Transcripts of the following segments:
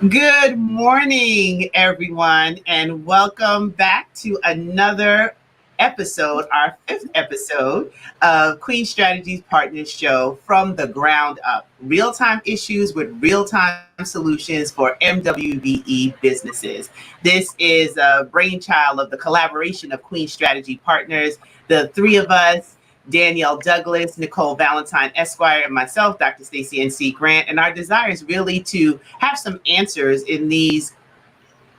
Good morning, everyone, and welcome back to another episode, our fifth episode of Queen Strategies Partners Show from the ground up. Real time issues with real time solutions for MWBE businesses. This is a brainchild of the collaboration of Queen Strategy Partners, the three of us. Danielle Douglas, Nicole Valentine Esquire, and myself, Dr. Stacey N.C. Grant. And our desire is really to have some answers in these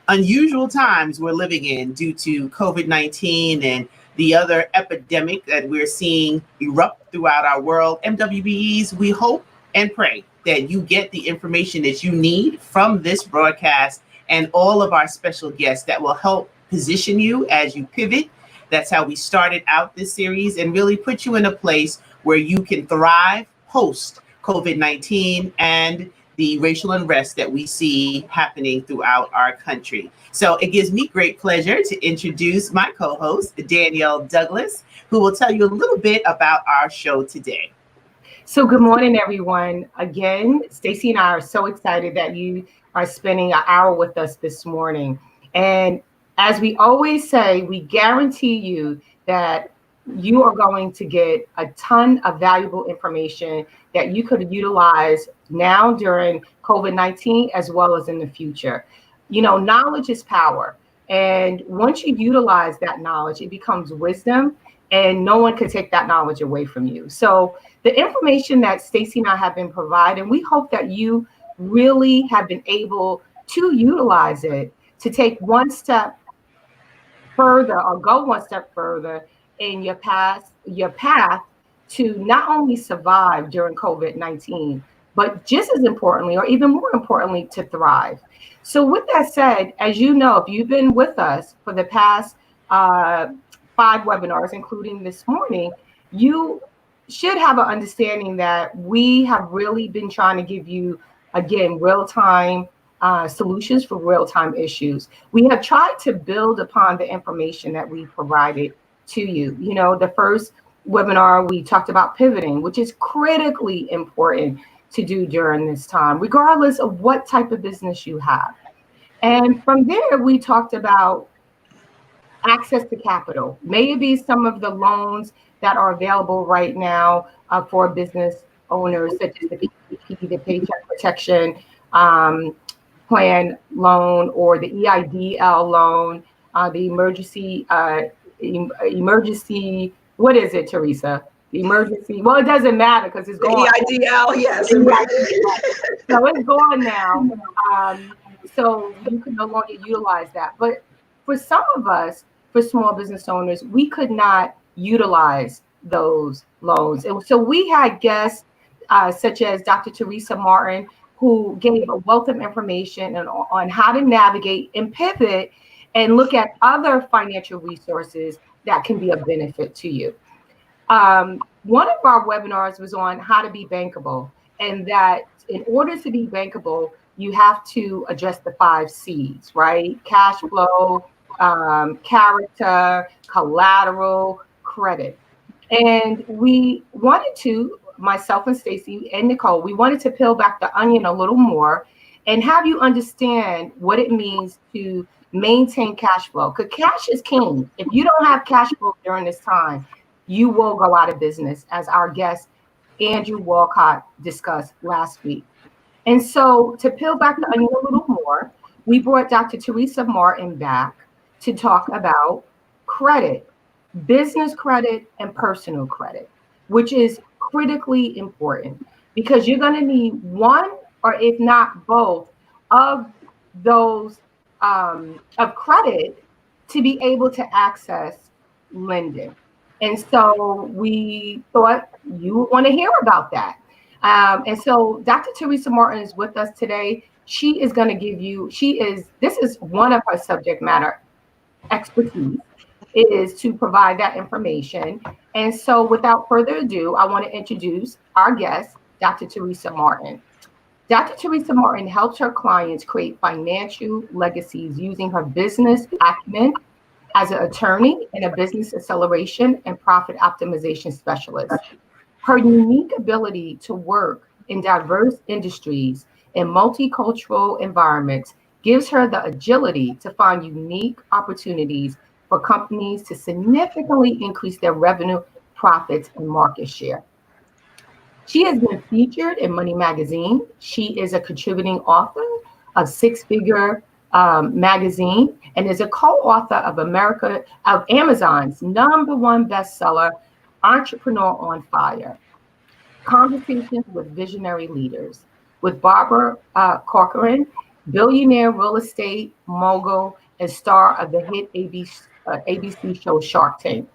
unusual times we're living in due to COVID-19 and the other epidemic that we're seeing erupt throughout our world. MWBEs, we hope and pray that you get the information that you need from this broadcast and all of our special guests that will help position you as you pivot. That's how we started out this series and really put you in a place where you can thrive post COVID-19 and the racial unrest that we see happening throughout our country. So it gives me great pleasure to introduce my co-host, Danielle Douglas, who will tell you a little bit about our show today. So good morning, everyone. Again, Stacey and I are so excited that you are spending an hour with us this morning. And as we always say, we guarantee you that you are going to get a ton of valuable information that you could utilize now during COVID-19 as well as in the future. You know, knowledge is power. And once you utilize that knowledge, it becomes wisdom, and no one can take that knowledge away from you. So the information that Stacey and I have been providing, we hope that you really have been able to utilize it to take one step further or go one step further in your path to not only survive during COVID-19, but just as importantly, or even more importantly, to thrive. So with that said, as you know, if you've been with us for the past 5 webinars, including this morning, you should have an understanding that we have really been trying to give you, again, real-time solutions for real-time issues. We have tried to build upon the information that we provided to you. You know, the first webinar, we talked about pivoting, which is critically important to do during this time, regardless of what type of business you have. And from there, we talked about access to capital. Maybe some of the loans that are available right now for business owners, such as the PPP, the Paycheck Protection Plan loan, or the EIDL loan, the emergency, what is it, Teresa? The emergency, well, it doesn't matter because it's gone. EIDL, yes. So it's gone now. So you can no longer utilize that. But for some of us, for small business owners, we could not utilize those loans. And so we had guests such as Dr. Teresa Martin, who gave a wealth of information on how to navigate and pivot and look at other financial resources that can be a benefit to you. One of our webinars was on how to be bankable, and that in order to be bankable, you have to address the 5 C's, right? Cash flow, character, collateral, credit. And we wanted to, myself and Stacey and Nicole, we wanted to peel back the onion a little more and have you understand what it means to maintain cash flow. Because cash is king. If you don't have cash flow during this time, you will go out of business, as our guest Andrew Walcott discussed last week. And so to peel back the onion a little more, we brought Dr. Teresa Martin back to talk about credit, business credit and personal credit, which is critically important because you're going to need one, or if not both, of those of credit to be able to access lending. And so we thought you would want to hear about that. And so Dr. Teresa Martin is with us today. She is going to give you, this is one of her subject matter expertise, is to provide that information. And so without further ado, I want to introduce our guest, Dr. Teresa Martin. Dr. Teresa Martin helps her clients create financial legacies using her business acumen as an attorney and a business acceleration and profit optimization specialist. Her unique ability to work in diverse industries in multicultural environments gives her the agility to find unique opportunities for companies to significantly increase their revenue, profits, and market share. She has been featured in Money Magazine. She is a contributing author of Six Figure Magazine and is a co-author of Amazon's #1 bestseller, Entrepreneur on Fire: Conversations with Visionary Leaders, with Barbara Corcoran, billionaire real estate mogul and star of the hit ABC show Shark Tank.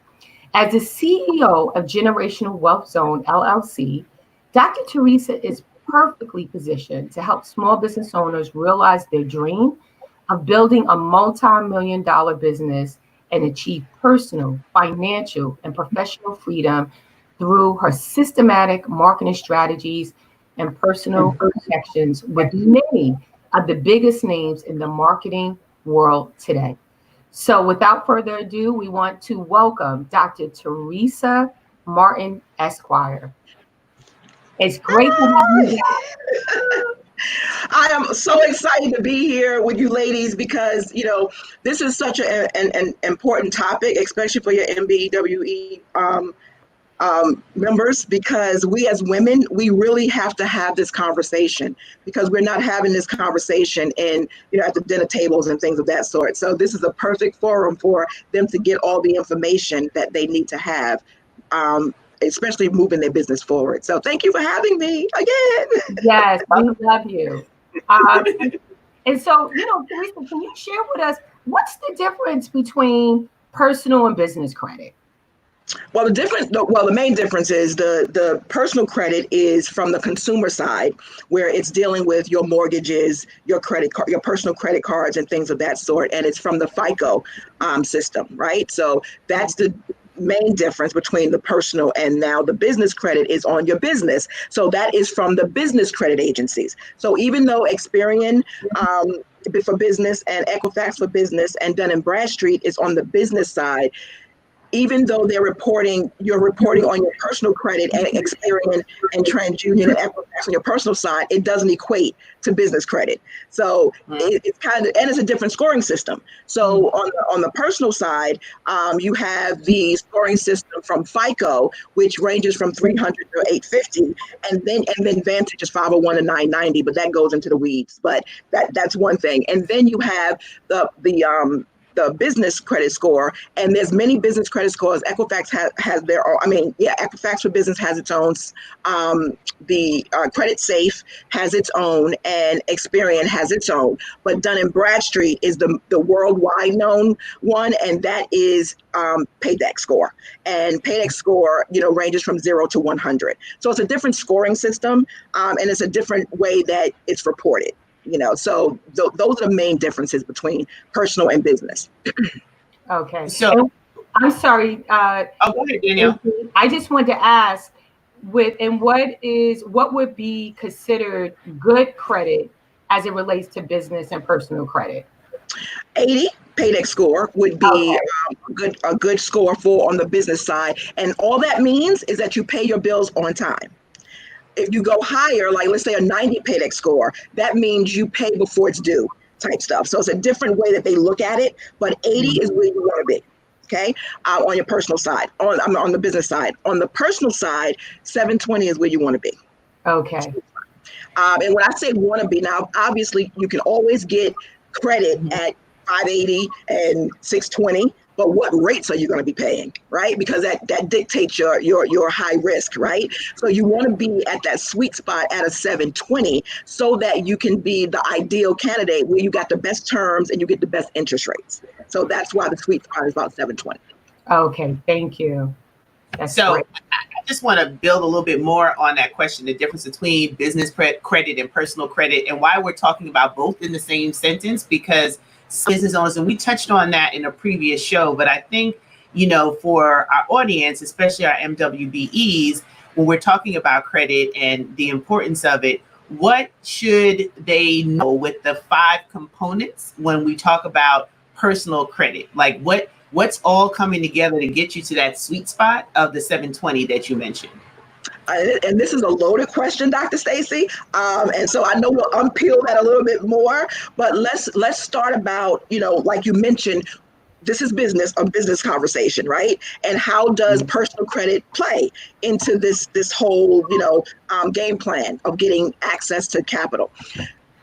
As the CEO of Generational Wealth Zone LLC, Dr. Teresa is perfectly positioned to help small business owners realize their dream of building a multi-million dollar business and achieve personal, financial, and professional freedom through her systematic marketing strategies and personal connections with many of the biggest names in the marketing world today. So without further ado, we want to welcome Dr. Teresa Martin Esquire. It's great to have you back. I am so excited to be here with you ladies because, this is such an important topic, especially for your MBWE members, because we as women, we really have to have this conversation because we're not having this conversation at the dinner tables and things of that sort. So this is a perfect forum for them to get all the information that they need to have, especially moving their business forward. So thank you for having me again. Yes, we love you. And so, Teresa, can you share with us what's the difference between personal and business credit? Well, the main difference is the personal credit is from the consumer side, where it's dealing with your mortgages, your credit card, your personal credit cards, and things of that sort, and it's from the FICO system, right? So that's the main difference between the personal and now the business credit is on your business. So that is from the business credit agencies. So even though Experian for business and Equifax for business and Dun & Bradstreet is on the business side, even though you're reporting on your personal credit and Experian and TransUnion and Equifax on your personal side, it doesn't equate to business credit. So it's kind of, and it's a different scoring system. So on the personal side, you have the scoring system from FICO, which ranges from 300 to 850, and then Vantage is 501 to 990, but that goes into the weeds. But that's one thing. And then you have the business credit score, and there's many business credit scores. Equifax has their own. Equifax for business has its own. The Credit Safe has its own, and Experian has its own. But Dun & Bradstreet is the worldwide known one, and that is Paydex score. And Paydex score, ranges from 0 to 100. So it's a different scoring system, and it's a different way that it's reported. So those are the main differences between personal and business. Okay. So I'm sorry. go ahead, Danielle. I just wanted to ask, what would be considered good credit as it relates to business and personal credit? 80 Paydex score would be a good score on the business side, and all that means is that you pay your bills on time. If you go higher, like let's say a 90 Paydex score, that means you pay before it's due type stuff. So it's a different way that they look at it, but 80 is where you want to be, okay? On your personal side, on the business side. On the personal side, 720 is where you want to be. Okay. And when I say want to be, now obviously you can always get credit at 580 and 620. But what rates are you going to be paying, right? Because that dictates your high risk, right? So you want to be at that sweet spot at a 720 so that you can be the ideal candidate where you got the best terms and you get the best interest rates. So that's why the sweet spot is about 720. Okay, thank you. That's great. I just want to build a little bit more on that question, the difference between business credit and personal credit, and why we're talking about both in the same sentence, because business owners, and we touched on that in a previous show, but I think, for our audience, especially our MWBEs, when we're talking about credit and the importance of it, what should they know with the 5 components when we talk about personal credit? Like what's all coming together to get you to that sweet spot of the 720 that you mentioned? and this is a loaded question, Dr. Stacy. And so I know we'll unpeel that a little bit more, but let's start about, like you mentioned, this is a business conversation, right? And how does personal credit play into this whole, game plan of getting access to capital?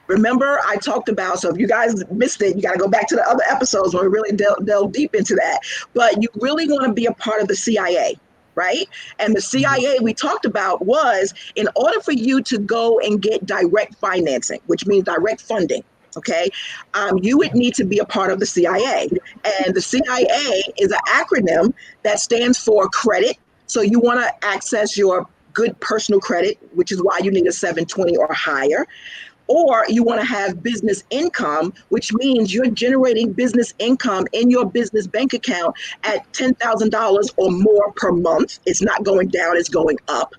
Remember, I talked about, so if you guys missed it, you got to go back to the other episodes where we really delve deep into that. But you really want to be a part of the CIA, right? And the CIA we talked about was in order for you to go and get direct financing, which means direct funding, okay, you would need to be a part of the CIA. And the CIA is an acronym that stands for credit. So you want to access your good personal credit, which is why you need a 720 or higher. Or you want to have business income, which means you're generating business income in your business bank account at $10,000 or more per month. It's not going down, it's going up.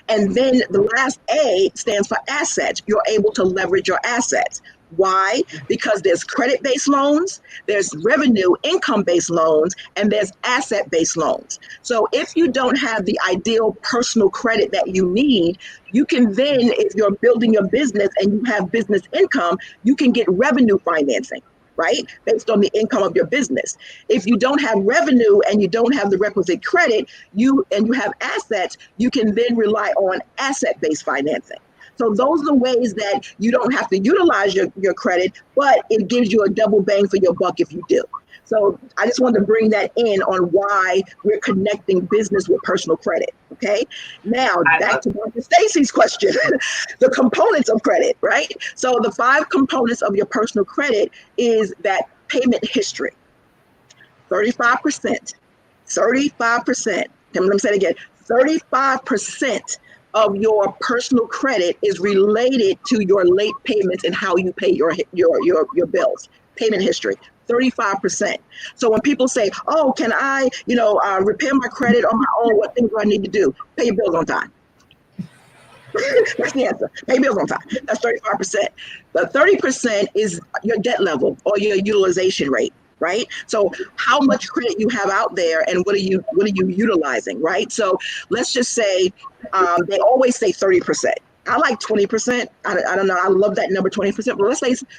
And then the last A stands for assets. You're able to leverage your assets. Why? Because there's credit-based loans, there's revenue income-based loans, and there's asset-based loans. So if you don't have the ideal personal credit that you need, you can then, if you're building your business and you have business income, you can get revenue financing, right? Based on the income of your business. If you don't have revenue and you don't have the requisite credit, you have assets, you can then rely on asset-based financing. So those are the ways that you don't have to utilize your credit, but it gives you a double bang for your buck if you do. So I just wanted to bring that in on why we're connecting business with personal credit. Okay. Now back to Dr. Stacy's question, the components of credit, right? So the 5 components of your personal credit is that payment history, 35%, 35%. Let me say it again, 35% of your personal credit is related to your late payments and how you pay your bills. Payment history, 35%. So when people say, "Oh, can I, repair my credit on my own? What things do I need to do?" Pay your bills on time. That's the answer. Pay bills on time. That's 35%. The 30% is your debt level or your utilization rate. Right? So how much credit you have out there and what are you utilizing, right? So let's just say they always say 30%. I like 20%. I don't know. I love that number 20%, but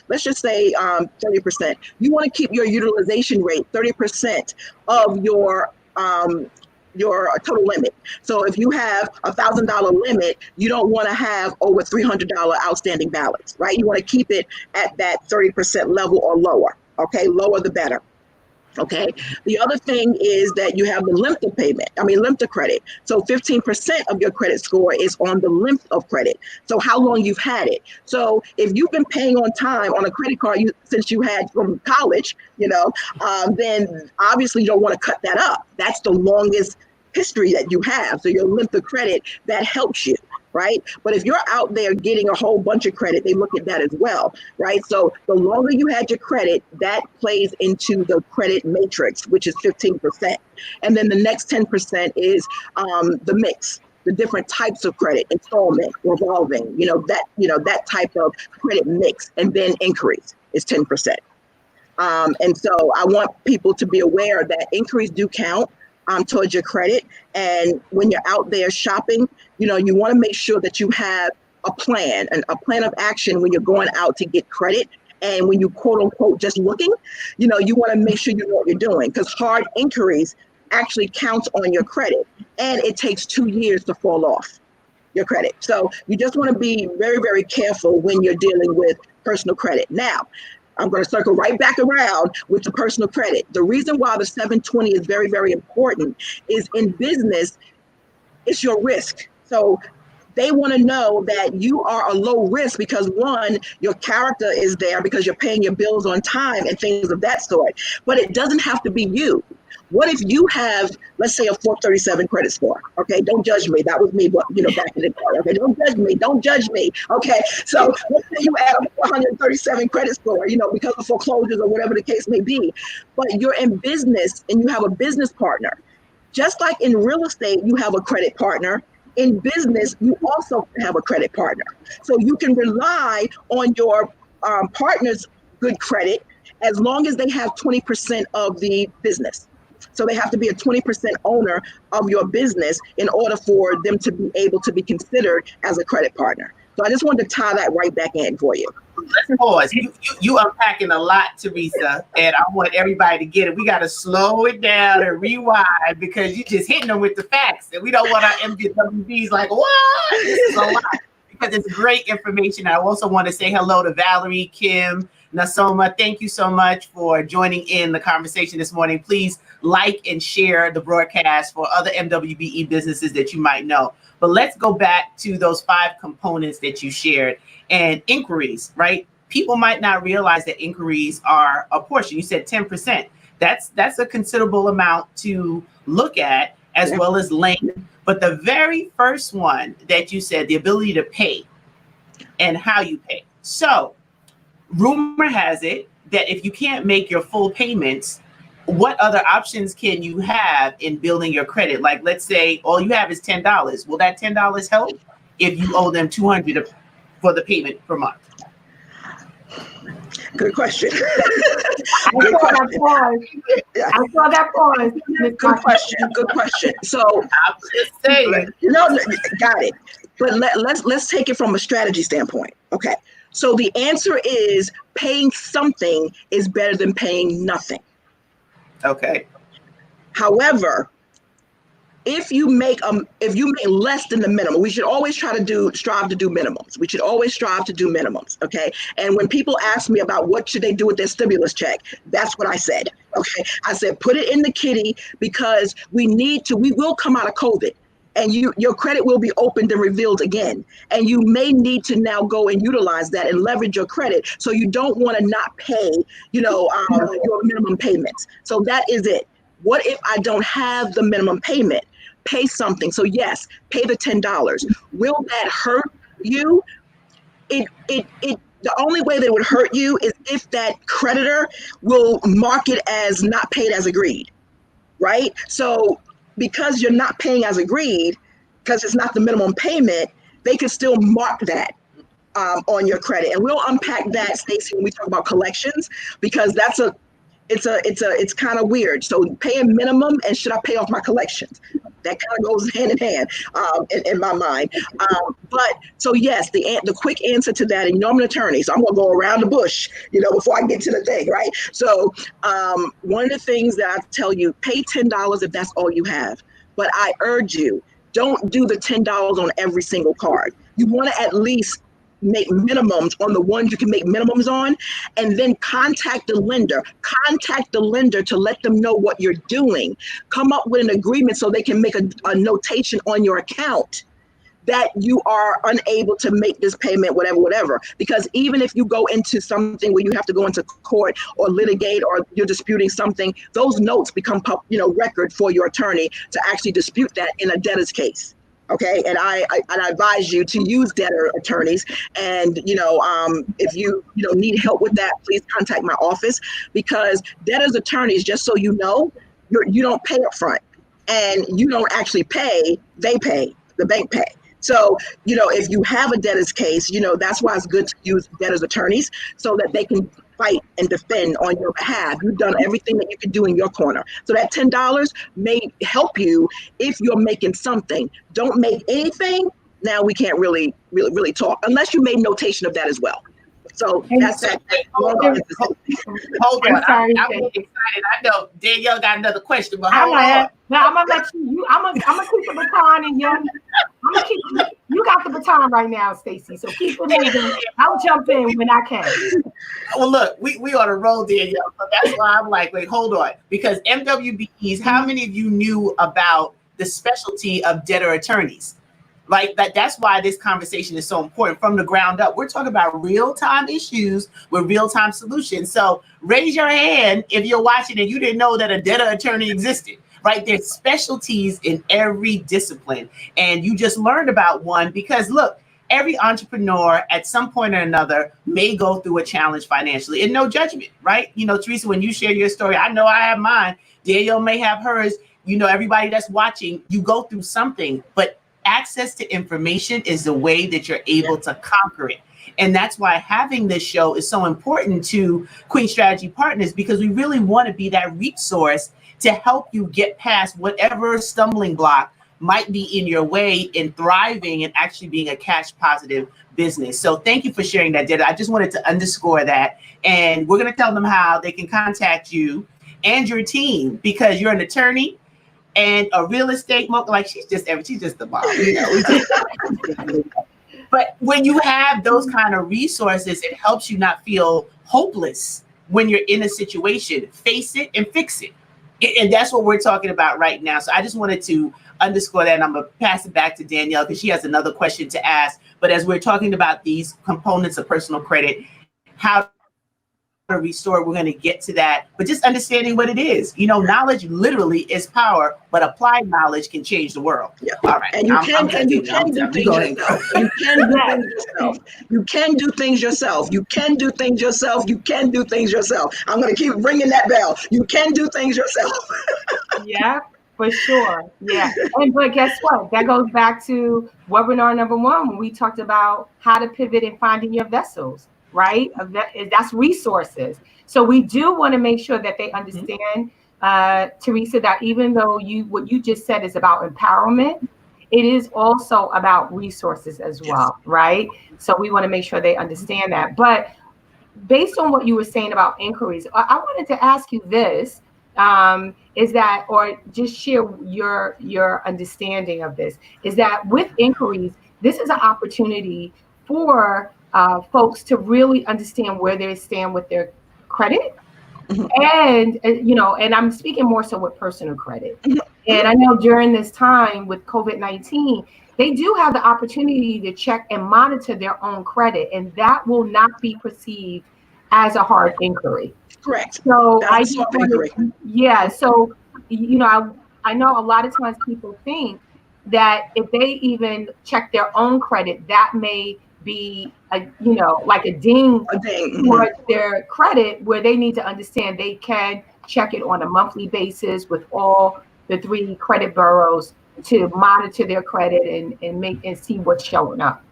let's just say 30%. You want to keep your utilization rate 30% of your total limit. So if you have $1,000 limit, you don't want to have over $300 outstanding balance, right? You want to keep it at that 30% level or lower. Okay, lower the better. Okay. The other thing is that you have the length of credit. So 15% of your credit score is on the length of credit. So how long you've had it. So if you've been paying on time on a credit card since you had from college, then obviously you don't want to cut that up. That's the longest history that you have. So your length of credit, that helps you. Right? But if you're out there getting a whole bunch of credit, they look at that as well, right? So the longer you had your credit, that plays into the credit matrix, which is 15%. And then the next 10% is the mix, the different types of credit, installment, revolving, that type of credit mix, and then increase is 10%. And so I want people to be aware that increase do count towards your credit. And when you're out there shopping, you want to make sure that you have a plan of action when you're going out to get credit. And when you quote unquote just looking, you want to make sure you know what you're doing, because hard inquiries actually counts on your credit, and it takes 2 years to fall off your credit. So you just want to be very, very careful when you're dealing with personal credit. Now, I'm going to circle right back around with the personal credit. The reason why the 720 is very, very important is in business, it's your risk. So they want to know that you are a low risk because, one, your character is there because you're paying your bills on time and things of that sort. But it doesn't have to be you. What if you have, let's say, a 437 credit score? Okay, don't judge me. That was me, back in the day. Okay, don't judge me. Okay, so let's say you have a 437 credit score, because of foreclosures or whatever the case may be. But you're in business and you have a business partner. Just like in real estate, you have a credit partner. In business, you also have a credit partner. So you can rely on your partner's good credit as long as they have 20% of the business. So they have to be a 20% owner of your business in order for them to be able to be considered as a credit partner. So I just wanted to tie that right back in for you. Let's pause. You unpacking a lot, Teresa, and I want everybody to get it. We got to slow it down and rewind because you're just hitting them with the facts, and we don't want our MWBs like, what? This is a lot because it's great information. I also want to say hello to Valerie, Kim, Nasoma. Thank you so much for joining in the conversation this morning. Please like and share the broadcast for other MWBE businesses that you might know. But let's go back to those 5 components that you shared. And inquiries, right? People might not realize that inquiries are a portion. You said 10%. That's a considerable amount to look at, as well as length. But the very first one that you said, the ability to pay and how you pay. So rumor has it that if you can't make your full payments, what other options can you have in building your credit? Like, let's say all you have is $10. Will that $10 help if you owe them $200 for the payment per month? Good question. I saw that pause. Good question. So I'm just saying. Got it. But let's take it from a strategy standpoint. Okay. So the answer is paying something is better than paying nothing. Okay. However, if you make less than the minimum, we should always strive to do minimums. We should always strive to do minimums. Okay. And when people ask me about what should they do with their stimulus check, that's what I said. Okay. I said, put it in the kitty because we will come out of COVID. And your credit will be opened and revealed again. And you may need to now go and utilize that and leverage your credit. So you don't want to not pay, your minimum payments. So that is it. What if I don't have the minimum payment? Pay something. So yes, pay the $10. Will that hurt you? The only way that it would hurt you is if that creditor will mark it as not paid as agreed, right? So because you're not paying as agreed, because it's not the minimum payment, they can still mark that on your credit. And we'll unpack that, Stacey, when we talk about collections, because it's kind of weird. So paying minimum and should I pay off my collections? That kind of goes hand in hand in my mind. But so yes, the quick answer to that, and I'm an attorney, so I'm gonna go around the bush, before I get to the thing, right? So one of the things that I tell you, pay $10 if that's all you have. But I urge you, don't do the $10 on every single card. You want to at least make minimums on the ones you can make minimums on, and then contact the lender to let them know what you're doing. Come up with an agreement so they can make a notation on your account that you are unable to make this payment, whatever. Because even if you go into something where you have to go into court or litigate or you're disputing something, those notes become record for your attorney to actually dispute that in a debtor's case. Okay, and I advise you to use debtor attorneys. And if you need help with that, please contact my office, because debtors attorneys, just so you know, you don't pay up front, and you don't actually pay. They pay. The bank pay. So if you have a debtor's case, that's why it's good to use debtors attorneys so that they can fight and defend on your behalf. You've done everything that you can do in your corner. So that $10 may help you if you're making something. Don't make anything. Now we can't really talk unless you made notation of that as well. So that's that. Hold on. I'm excited. I know Danielle got another question, but hold on. Now I'm gonna let you. I'm gonna keep the baton, and you got the baton right now, Stacey. So keep it moving. I'll jump in when I can. Well, look, we on a roll, Danielle. So that's why I'm like, wait, hold on, because MWBEs. How many of you knew about the specialty of debtor attorneys? Like that's why this conversation is so important from the ground up. We're talking about real-time issues with real-time solutions. So raise your hand if you're watching and you didn't know that a debtor attorney existed, right? There's specialties in every discipline. And you just learned about one because look, every entrepreneur at some point or another may go through a challenge financially, and no judgment, right? Teresa, when you share your story, I know I have mine. Danielle may have hers. Everybody that's watching, you go through something, but access to information is the way that you're able to conquer it. And that's why having this show is so important to Queen Strategy Partners, because we really want to be that resource to help you get past whatever stumbling block might be in your way in thriving and actually being a cash positive business. So thank you for sharing that, Dita. I just wanted to underscore that. And we're going to tell them how they can contact you and your team, because you're an attorney and a real estate like she's just the mom, you know. But when you have those kind of resources, it helps you not feel hopeless when you're in a situation. Face it and fix it. And that's what we're talking about right now. So I just wanted to underscore that. And I'm going to pass it back to Danielle because she has another question to ask. But as we're talking about these components of personal credit, how to restore, we're going to get to that. But just understanding what it is. You know, knowledge literally is power, but applied knowledge can change the world. Yeah. All right. And you can do things yourself. You can do things yourself. You can do things yourself. You can do things yourself. You can do things yourself. I'm going to keep ringing that bell. You can do things yourself. Yeah, for sure. Yeah. But guess what? That goes back to webinar number 1 when we talked about how to pivot and finding your vessels, right? That's resources. So we do want to make sure that they understand, Teresa, that even though what you just said is about empowerment, it is also about resources as well, right? So we want to make sure they understand that. But based on what you were saying about inquiries, I wanted to ask you this. Is that, or just share your understanding of this, is that with inquiries, this is an opportunity for folks to really understand where they stand with their credit. And, you know, and I'm speaking more so with personal credit. And I know during this time with COVID-19, they do have the opportunity to check and monitor their own credit, and that will not be perceived as a hard inquiry. Correct. So I just wanted, so, you know, I know a lot of times people think that if they even check their own credit, that may be like a ding towards their credit, where they need to understand they can check it on a monthly basis with all the 3 credit bureaus to monitor their credit and see what's showing up.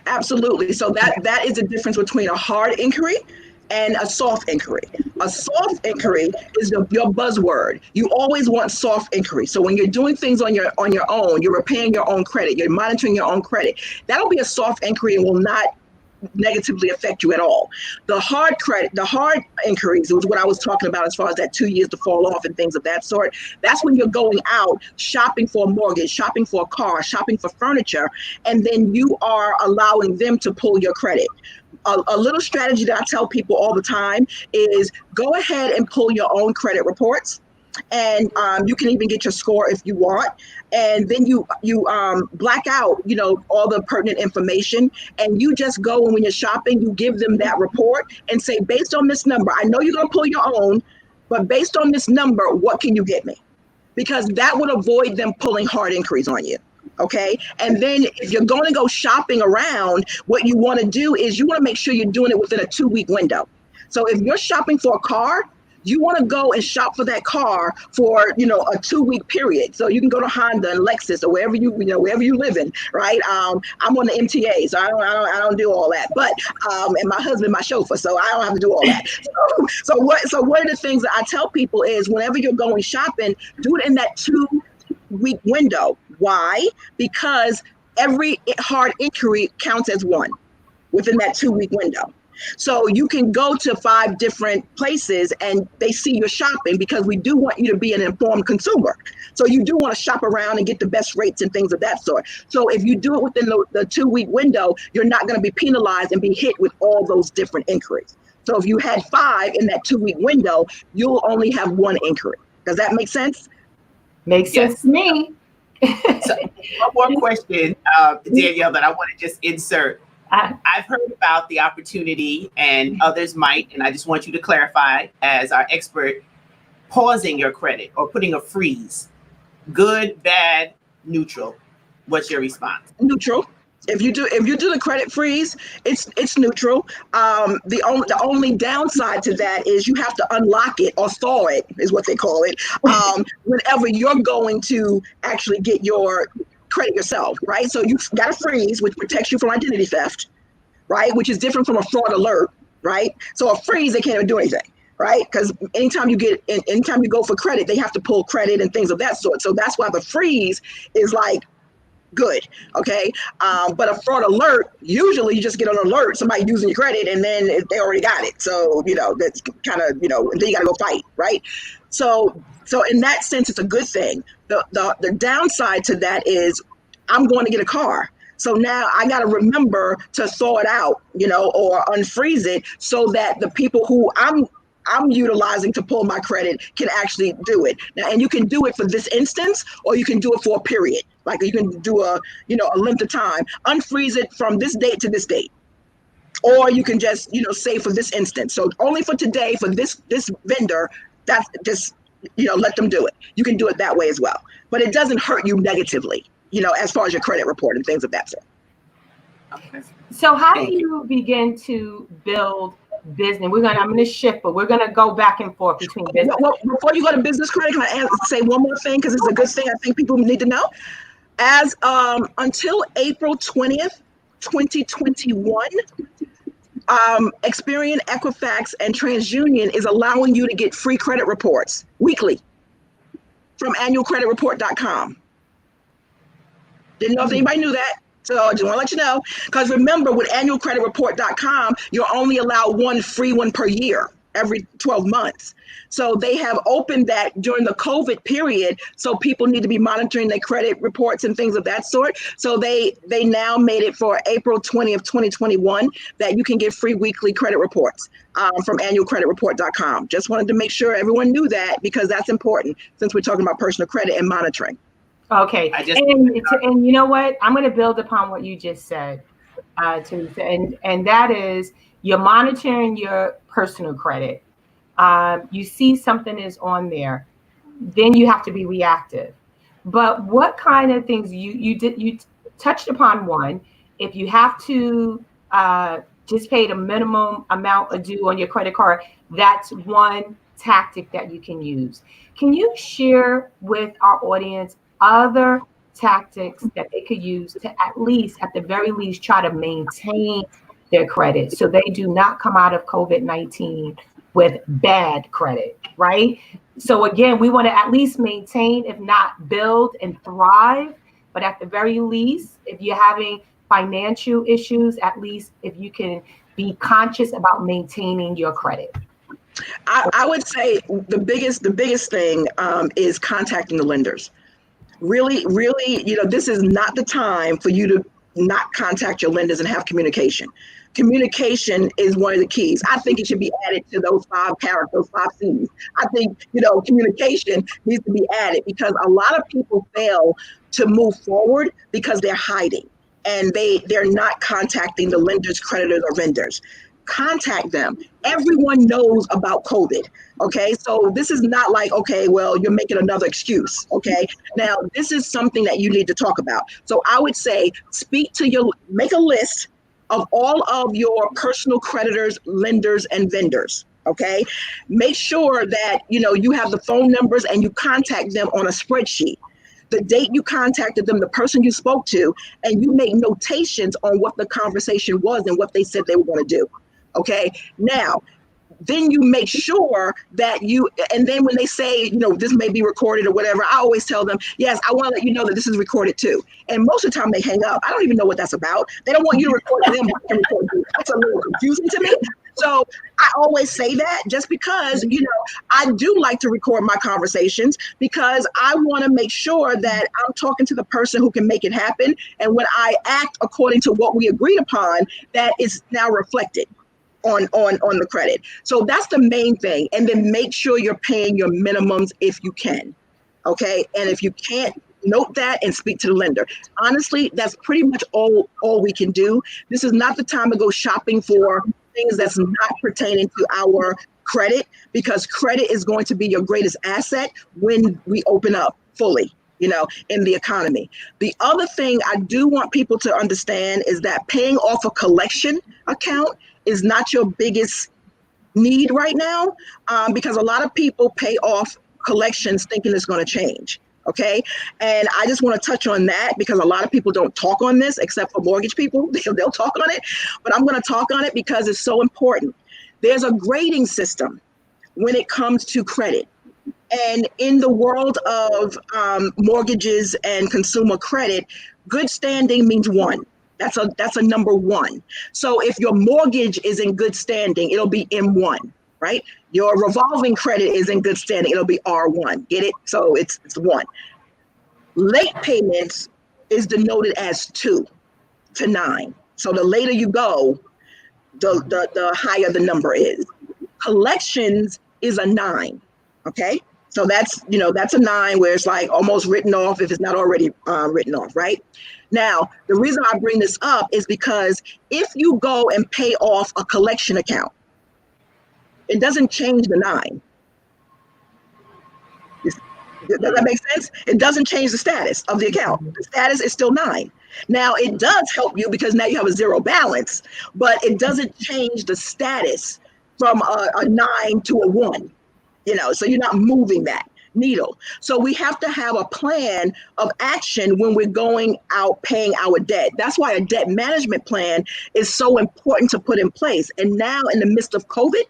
Absolutely. So that is the difference between a hard inquiry and a soft inquiry. A soft inquiry is your buzzword. You always want soft inquiry. So when you're doing things on your own, you're repaying your own credit, you're monitoring your own credit, that'll be a soft inquiry and will not negatively affect you at all. The hard inquiries was what I was talking about as far as that 2 years to fall off and things of that sort. That's when you're going out shopping for a mortgage, shopping for a car, shopping for furniture, and then you are allowing them to pull your credit. A little strategy that I tell people all the time is go ahead and pull your own credit reports. And you can even get your score if you want. And then you black out, all the pertinent information. And you just go, and when you're shopping, you give them that report and say, based on this number, I know you're going to pull your own, but based on this number, what can you get me? Because that would avoid them pulling hard inquiries on you. Okay. And then if you're going to go shopping around, what you want to do is you want to make sure you're doing it within a 2-week window. So if you're shopping for a car, you want to go and shop for that car for, a 2-week period. So you can go to Honda and Lexus or wherever you live in, right? I'm on the MTA, so I don't do all that. But and my husband, my chauffeur, so I don't have to do all that. So one of the things that I tell people is whenever you're going shopping, do it in that 2-week window. Why? Because every hard inquiry counts as one within that 2-week window. So you can go to 5 different places and they see you're shopping, because we do want you to be an informed consumer. So you do want to shop around and get the best rates and things of that sort. So if you do it within the 2-week window, you're not going to be penalized and be hit with all those different inquiries. So if you had 5 in that 2-week window, you'll only have 1 inquiry. Does that make sense? Makes sense to me. So one more question, Danielle, that I want to just insert. I've heard about the opportunity, and others might, and I just want you to clarify as our expert, pausing your credit or putting a freeze. Good, bad, neutral. What's your response? Neutral. If you do the credit freeze, it's neutral. The only downside to that is you have to unlock it or thaw it, is what they call it, whenever you're going to actually get your credit yourself, right? So you got a freeze, which protects you from identity theft, right? Which is different from a fraud alert, right? So a freeze, they can't even do anything. right? Because anytime you go for credit, they have to pull credit and things of that sort. So that's why the freeze is like good, okay? But a fraud alert, usually you just get an alert, somebody using your credit, and then they already got it. So, that's kind of, and then you got to go fight, right? So in that sense, it's a good thing. The downside to that is I'm going to get a car. So now I got to remember to thaw it out, or unfreeze it so that the people who I'm utilizing to pull my credit can actually do it. Now, and you can do it for this instance, or you can do it for a period. Like you can do a length of time, unfreeze it from this date to this date. Or you can just, say for this instance. So only for today, for this vendor, that's just, let them do it. You can do it that way as well. But it doesn't hurt you negatively, as far as your credit report and things of that sort. Okay. So how do you begin to build business? I'm going to shift, but we're going to go back and forth between business. Well, before you go to business credit, can I say one more thing? Because it's a good thing I think people need to know. As until April 20th, 2021, Experian, Equifax, and TransUnion is allowing you to get free credit reports weekly from annualcreditreport.com. Didn't know if anybody knew that. So I just want to let you know, because remember, with annualcreditreport.com, you're only allowed one free one per year, every 12 months. So they have opened that during the COVID period. So people need to be monitoring their credit reports and things of that sort. So they now made it for April 20th, 2021, that you can get free weekly credit reports from annualcreditreport.com. Just wanted to make sure everyone knew that, because that's important since we're talking about personal credit and monitoring. Okay. And you know what? I'm going to build upon what you just said, Teresa, and that is you're monitoring your personal credit. You see something is on there, then you have to be reactive. But what kind of things you touched upon? One, if you have to just pay the minimum amount due on your credit card, that's one tactic that you can use. Can you share with our audience other tactics that they could use to at the very least, try to maintain their credit so they do not come out of COVID-19 with bad credit, right? So again, we want to at least maintain, if not build and thrive, but at the very least, if you're having financial issues, at least if you can be conscious about maintaining your credit. I would say the biggest thing is contacting the lenders. Really, this is not the time for you to not contact your lenders and have communication. Communication is one of the keys. I think it should be added to those 5 characters, those 5 C's. I think, communication needs to be added, because a lot of people fail to move forward because they're hiding and they're not contacting the lenders, creditors, or vendors. Contact them. Everyone knows about COVID. Okay. So this is not like, okay, well, you're making another excuse. Okay. Now, this is something that you need to talk about. So I would say make a list of all of your personal creditors, lenders, and vendors. Okay. Make sure that, you have the phone numbers and you contact them on a spreadsheet. The date you contacted them, the person you spoke to, and you make notations on what the conversation was and what they said they were going to do. Okay. Now, then you make sure that and then when they say, this may be recorded or whatever, I always tell them, yes, I want to let you know that this is recorded too. And most of the time they hang up. I don't even know what that's about. They don't want you to record them. That's a little confusing to me. So I always say that just because, I do like to record my conversations, because I want to make sure that I'm talking to the person who can make it happen. And when I act according to what we agreed upon, that is now reflected on the credit. So that's the main thing. And then make sure you're paying your minimums if you can. Okay. And if you can't, note that and speak to the lender. Honestly, that's pretty much all we can do. This is not the time to go shopping for things that's not pertaining to our credit, because credit is going to be your greatest asset when we open up fully, in the economy. The other thing I do want people to understand is that paying off a collection account is not your biggest need right now, because a lot of people pay off collections thinking it's going to change. Okay. And I just want to touch on that, because a lot of people don't talk on this except for mortgage people. They'll talk on it, but I'm going to talk on it because it's so important. There's a grading system when it comes to credit. And in the world of mortgages and consumer credit, good standing means one. That's a number one. So if your mortgage is in good standing, it'll be M1, right? Your revolving credit is in good standing, it'll be R1. Get it? So it's one. Late payments is denoted as 2 to 9. So the later you go, the higher the number is. Collections is a 9. Okay. So that's a 9 where it's like almost written off if it's not already written off, right? Now, the reason I bring this up is because if you go and pay off a collection account, it doesn't change the 9. Does that make sense? It doesn't change the status of the account. The status is still 9. Now, it does help you because now you have a 0 balance, but it doesn't change the status from a 9 to a 1. So you're not moving that needle. So we have to have a plan of action when we're going out paying our debt. That's why a debt management plan is so important to put in place. And now in the midst of COVID,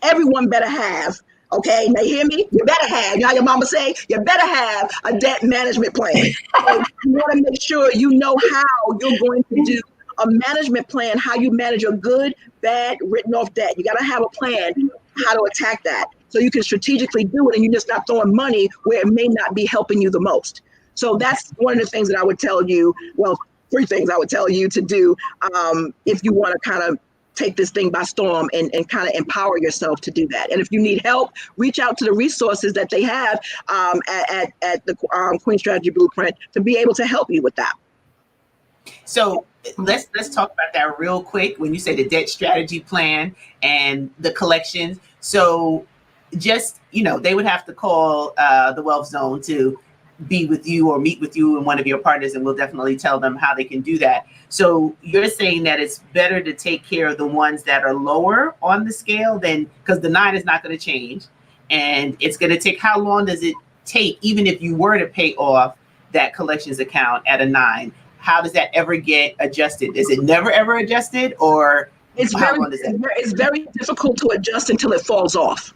everyone better have, okay, now you hear me? You better have, you know how your mama say, you better have a debt management plan. So you want to make sure you know how you're going to do a management plan, how you manage your good, bad, written off debt. You got to have a plan how to attack that so you can strategically do it and you're just not throwing money where it may not be helping you the most. So that's one of the things that I would tell you, well, 3 things I would tell you to do if you want to kind of take this thing by storm and kind of empower yourself to do that. And if you need help, reach out to the resources that they have at the Queen Strategy Blueprint to be able to help you with that. So let's talk about that real quick. When you say the debt strategy plan and the collections, so just they would have to call the Wealth Zone to be with you or meet with you and one of your partners, and we'll definitely tell them how they can do that. So you're saying that it's better to take care of the ones that are lower on the scale than, because the 9 is not going to change, and it's going to take, how long does it take, even if you were to pay off that collections account at a 9? How does that ever get adjusted? Is it never ever adjusted, or it's very difficult to adjust until it falls off,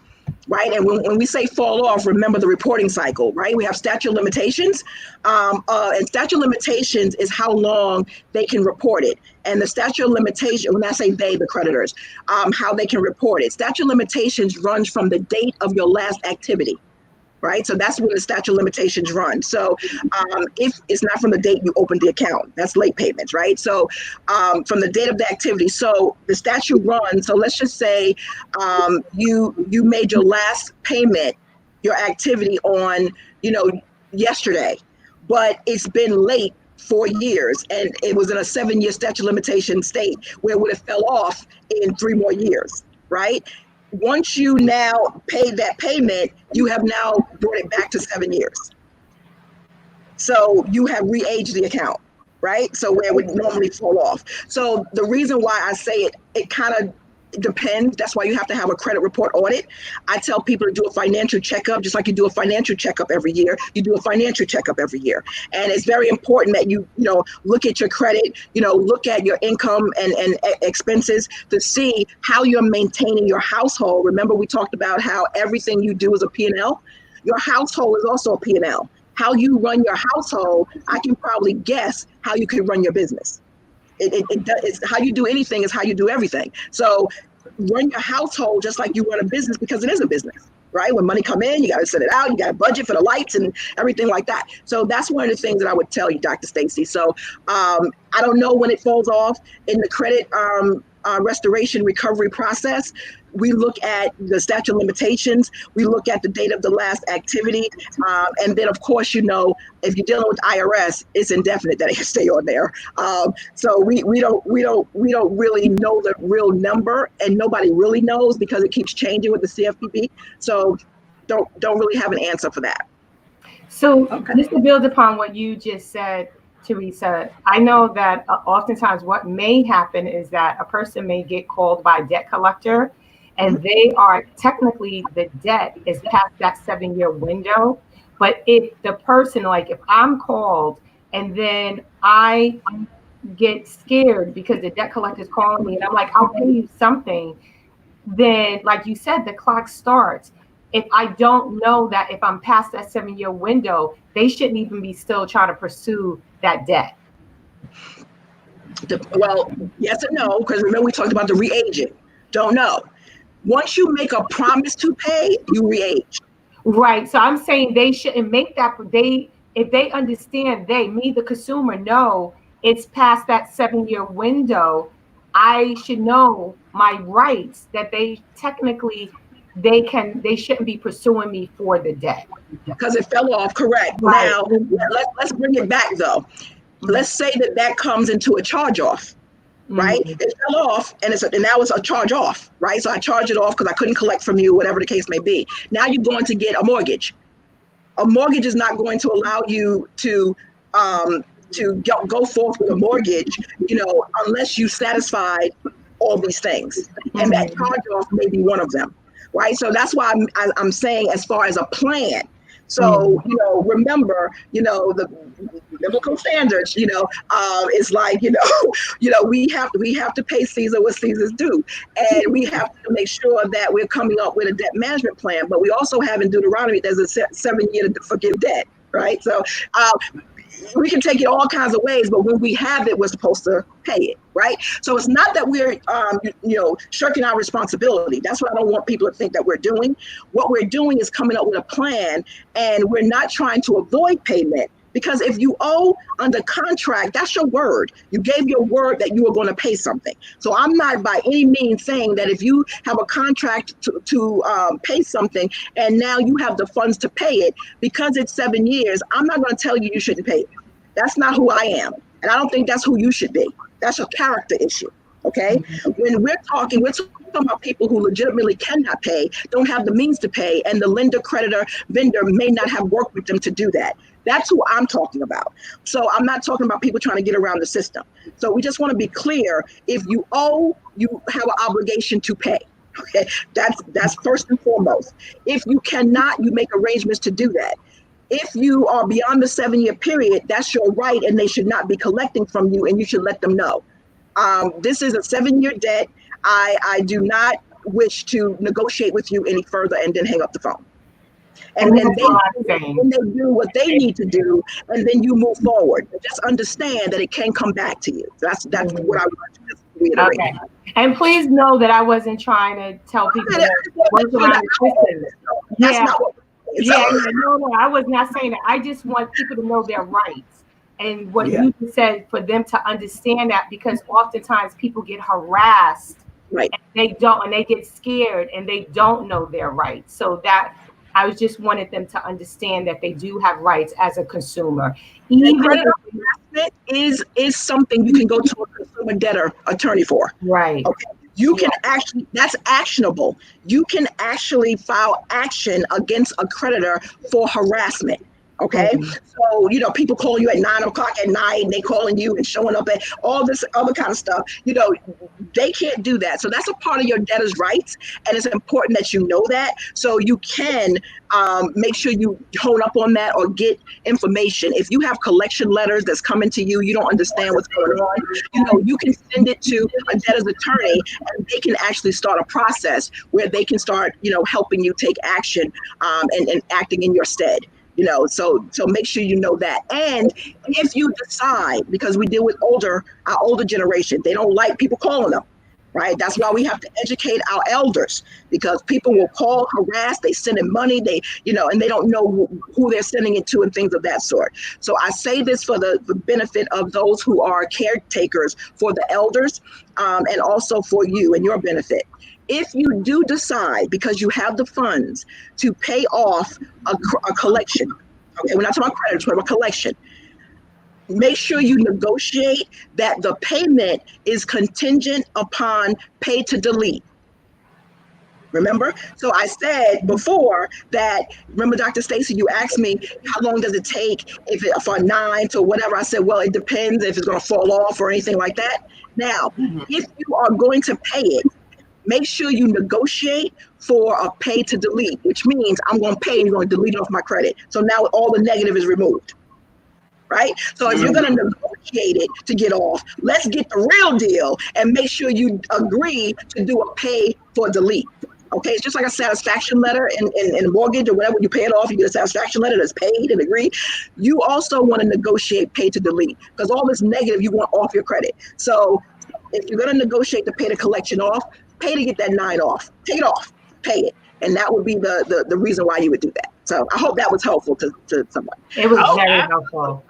right? And when we say fall off, remember the reporting cycle, right? We have statute of limitations, and statute of limitations is how long they can report it. And the statute of limitation, when I say they, the creditors, how they can report it. Statute of limitations runs from the date of your last activity. Right, so that's when the statute of limitations run. So if it's not from the date you opened the account, that's late payments, right? So from the date of the activity, so the statute runs. So let's just say you made your last payment, your activity on yesterday, but it's been late 4 years, and it was in a 7-year statute of limitation state where it would have fell off in 3 more years, right? Once you now pay that payment, you have now brought it back to 7 years. So you have re-aged the account, right? So where it would normally fall off. So the reason why I say it kind of depends. That's why you have to have a credit report audit. I tell people to do a financial checkup, just like you do a financial checkup every year. You do a financial checkup every year. And it's very important that you look at your credit, look at your income and expenses to see how you're maintaining your household. Remember, we talked about how everything you do is a P&L. Your household is also a P&L. How you run your household, I can probably guess how you can run your business. It's how you do anything is how you do everything. So run your household just like you run a business, because it is a business, right? When money come in, you got to set it out. You got to budget for the lights and everything like that. So that's one of the things that I would tell you, Dr. Stacy. So I don't know when it falls off in the credit restoration recovery process. We look at the statute of limitations. We look at the date of the last activity. And then, of course, if you're dealing with IRS, it's indefinite that it can stay on there. So we don't really know the real number, and nobody really knows because it keeps changing with the CFPB. So don't really have an answer for that. So just to build upon what you just said, Teresa, I know that oftentimes what may happen is that a person may get called by a debt collector, and they are technically, the debt is past that 7-year window. But if the person, like if I'm called and then I get scared because the debt collector is calling me and I'm like, I'll pay you something, then like you said, the clock starts. If I don't know that if I'm past that 7-year window, they shouldn't even be still trying to pursue that debt. Well, yes and no, because remember we talked about the re-aging. Don't know. Once you make a promise to pay, you re-age. Right. So I'm saying they shouldn't make that. If they understand, me, the consumer, know it's past that 7-year window, I should know my rights, that they technically, they shouldn't be pursuing me for the debt. Because it fell off, correct. Right. Now, let's bring it back though. Let's say that comes into a charge off, right? Mm-hmm. It fell off and now it's a charge off, right? So I charge it off because I couldn't collect from you, whatever the case may be. Now you're going to get a mortgage. A mortgage is not going to allow you to go forth with a mortgage, unless you satisfied all these things, and that charge off may be one of them, right? So that's why I'm saying, as far as a plan. So remember, the biblical standards. It's like we have to pay Caesar what Caesar's due, and we have to make sure that we're coming up with a debt management plan. But we also have in Deuteronomy there's a 7-year to forgive debt, right? So we can take it all kinds of ways, but when we have it, we're supposed to pay it, right? So it's not that we're, shirking our responsibility. That's what I don't want people to think that we're doing. What we're doing is coming up with a plan, and we're not trying to avoid payment. Because if you owe under contract, that's your word. You gave your word that you were going to pay something. So I'm not by any means saying that if you have a contract to pay something and now you have the funds to pay it, because it's 7 years, I'm not going to tell you you shouldn't pay it. That's not who I am. And I don't think that's who you should be. That's a character issue. Okay? When we're talking about people who legitimately cannot pay, don't have the means to pay, and the lender, creditor, vendor may not have worked with them to do that. That's who I'm talking about. So I'm not talking about people trying to get around the system. So we just want to be clear. If you owe, you have an obligation to pay. Okay, that's first and foremost. If you cannot, you make arrangements to do that. If you are beyond the 7-year period, that's your right, and they should not be collecting from you, and you should let them know. This is a 7-year debt. I do not wish to negotiate with you any further, and then hang up the phone. And then they do what they need to do, and then you move forward. But just understand that it can come back to you. That's what I want to just reiterate. Okay. And please know that I wasn't trying to tell people to work around the system. No, I was not saying that. I just want people to know their rights. And what you said, for them to understand that, because oftentimes people get harassed, right? And they don't, and they get scared, and they don't know their rights. So that I just wanted them to understand that they do have rights as a consumer. Even credit harassment is something you can go to a consumer debtor attorney for. Right. Okay. You can actually, that's actionable. You can actually file action against a creditor for harassment. Okay. So, people calling you at 9 o'clock at night, and they calling you and showing up at all this other kind of stuff, they can't do that. So that's a part of your debtor's rights. And it's important that you know that. So you can make sure you hone up on that or get information. If you have collection letters that's coming to you, you don't understand what's going on, you can send it to a debtor's attorney, and they can actually start a process where they can start, helping you take action and acting in your stead. So make sure you know that. And if you decide, because we deal with our older generation, they don't like people calling them, right? That's why we have to educate our elders, because people will call, harass, they send in money, and they don't know who they're sending it to and things of that sort. So I say this for the benefit of those who are caretakers for the elders, and also for you and your benefit. If you do decide, because you have the funds, to pay off a collection, okay, we're not talking about creditors, we're about collection. Make sure you negotiate that the payment is contingent upon pay to delete. Remember? So I said before that, remember, Dr. Stacy, you asked me, how long does it take for 9 to whatever? I said, well, it depends if it's going to fall off or anything like that. Now, if you are going to pay it, make sure you negotiate for a pay to delete, which means I'm going to pay and you're going to delete off my credit. So now all the negative is removed. right? So if you're going to negotiate it to get off, let's get the real deal and make sure you agree to do a pay for delete. Okay, it's just like a satisfaction letter in mortgage or whatever. You pay it off, you get a satisfaction letter that's paid and agree. You also want to negotiate pay to delete, because all this negative you want off your credit. So if you're going to negotiate to pay the collection off, pay to get that 9 off. Take it off, pay it. And that would be the reason why you would do that. So I hope that was helpful to somebody. It was very helpful.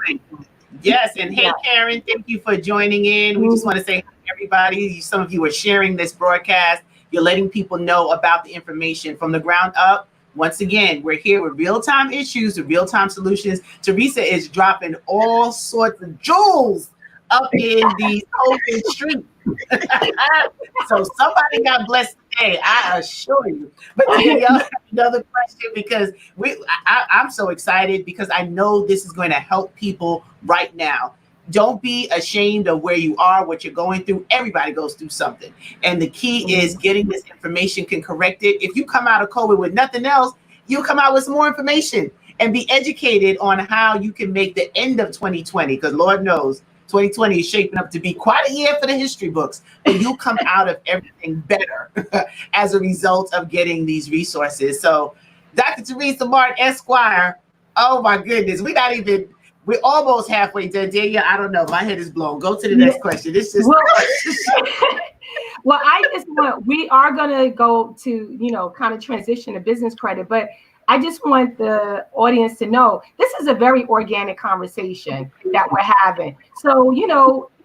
Yes, and hey, Karen, thank you for joining in. We just want to say hi to everybody. Some of you are sharing this broadcast. You're letting people know about the information from the ground up. Once again, we're here with real-time issues, with real-time solutions. Teresa is dropping all sorts of jewels up in these open streets. So somebody got blessed today, I assure you. But Danielle, another question, because I'm so excited because I know this is going to help people right now. Don't be ashamed of where you are, what you're going through. Everybody goes through something. And the key is getting this information can correct it. If you come out of COVID with nothing else, you'll come out with some more information and be educated on how you can make the end of 2020, because Lord knows 2020 is shaping up to be quite a year for the history books, but you'll come out of everything better as a result of getting these resources. So Dr. Teresa Martin, Esquire, oh my goodness, we're almost halfway done. Danielle, I don't know. My head is blown. Go to the next question. This is well, we are going to go to, kind of transition to business credit, but I just want the audience to know this is a very organic conversation that we're having. So,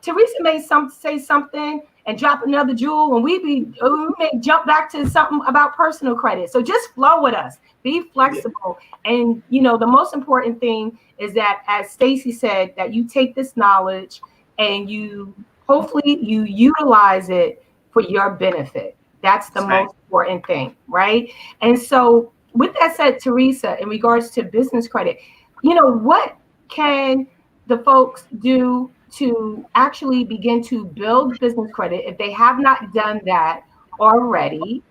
Teresa may say something and drop another jewel, and we may jump back to something about personal credit. So just flow with us, be flexible. And, the most important thing is that, as Stacy said, that you take this knowledge and hopefully you utilize it for your benefit. That's the most important thing, right? And so with that said, Teresa, in regards to business credit, what can the folks do to actually begin to build business credit if they have not done that already?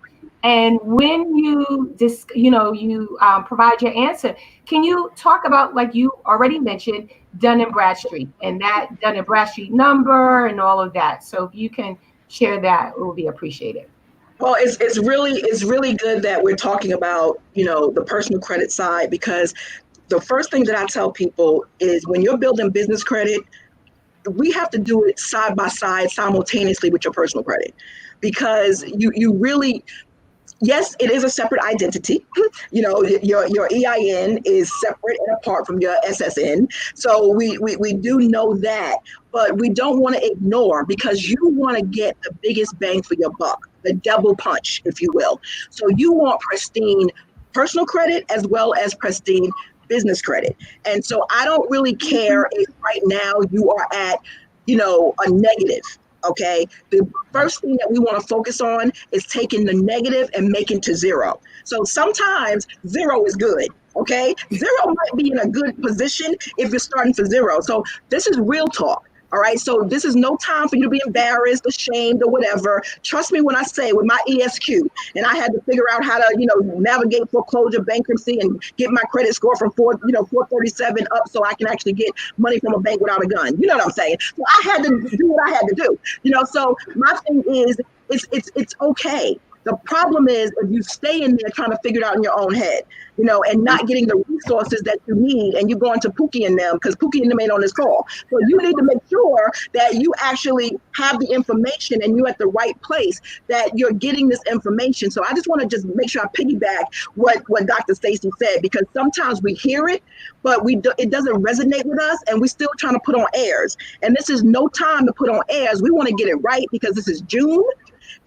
And when you provide your answer, can you talk about, like you already mentioned, Dun & Bradstreet and that Dun & Bradstreet number and all of that? So if you can share that, it will be appreciated. Well, it's really good that we're talking about, the personal credit side, because the first thing that I tell people is when you're building business credit, we have to do it side by side simultaneously with your personal credit, because you really, yes, it is a separate identity. Your EIN is separate and apart from your SSN. So we do know that, but we don't want to ignore, because you want to get the biggest bang for your buck, the double punch, if you will. So you want pristine personal credit as well as pristine business credit. And so I don't really care if right now you are at, a negative. Okay, the first thing that we want to focus on is taking the negative and making to zero. So sometimes zero is good. Okay, zero might be in a good position if you're starting for zero. So this is real talk. All right, so this is no time for you to be embarrassed, ashamed, or whatever. Trust me when I say, with my ESQ, and I had to figure out how to, navigate foreclosure, bankruptcy, and get my credit score from 437 up, so I can actually get money from a bank without a gun. You know what I'm saying? So I had to do what I had to do. So my thing is, it's okay. The problem is if you stay in there trying to figure it out in your own head, and not getting the resources that you need, and you're going to Pookie and them, because Pookie and them ain't on this call. So you need to make sure that you actually have the information and you're at the right place, that you're getting this information. So I just want to just make sure I piggyback what Dr. Stacy said, because sometimes we hear it, but it doesn't resonate with us, and we're still trying to put on airs. And this is no time to put on airs. We want to get it right, because this is June,